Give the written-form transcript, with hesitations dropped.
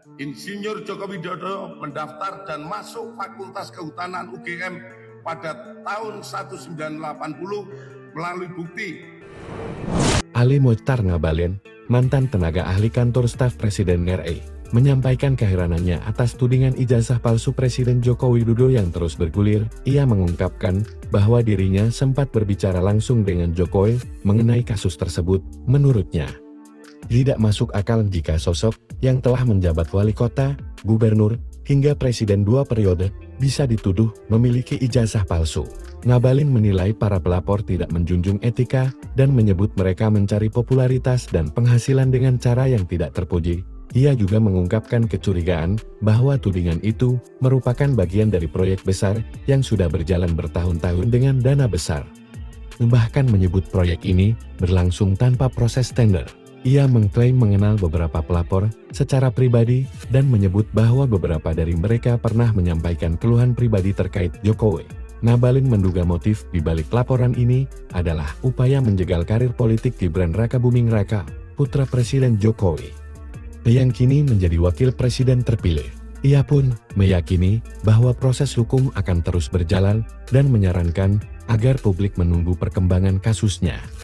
Insinyur Joko Widodo mendaftar dan masuk Fakultas Kehutanan UGM pada tahun 1980 melalui bukti. Ali Mochtar Ngabalin, mantan tenaga ahli kantor staf Presiden RI, menyampaikan keheranannya atas tudingan ijazah palsu Presiden Joko Widodo yang terus bergulir. Ia mengungkapkan bahwa dirinya sempat berbicara langsung dengan Jokowi mengenai kasus tersebut. Menurutnya, tidak masuk akal jika sosok yang telah menjabat wali kota, gubernur, hingga presiden 2 periode bisa dituduh memiliki ijazah palsu. Ngabalin menilai para pelapor tidak menjunjung etika dan menyebut mereka mencari popularitas dan penghasilan dengan cara yang tidak terpuji. Ia juga mengungkapkan kecurigaan bahwa tudingan itu merupakan bagian dari proyek besar yang sudah berjalan bertahun-tahun dengan dana besar. Bahkan menyebut proyek ini berlangsung tanpa proses tender. Ia mengklaim mengenal beberapa pelapor secara pribadi dan menyebut bahwa beberapa dari mereka pernah menyampaikan keluhan pribadi terkait Jokowi. Ngabalin menduga motif di balik laporan ini adalah upaya menjegal karir politik Gibran Rakabuming Raka, putra Presiden Jokowi, yang kini menjadi wakil presiden terpilih. Ia pun meyakini bahwa proses hukum akan terus berjalan dan menyarankan agar publik menunggu perkembangan kasusnya.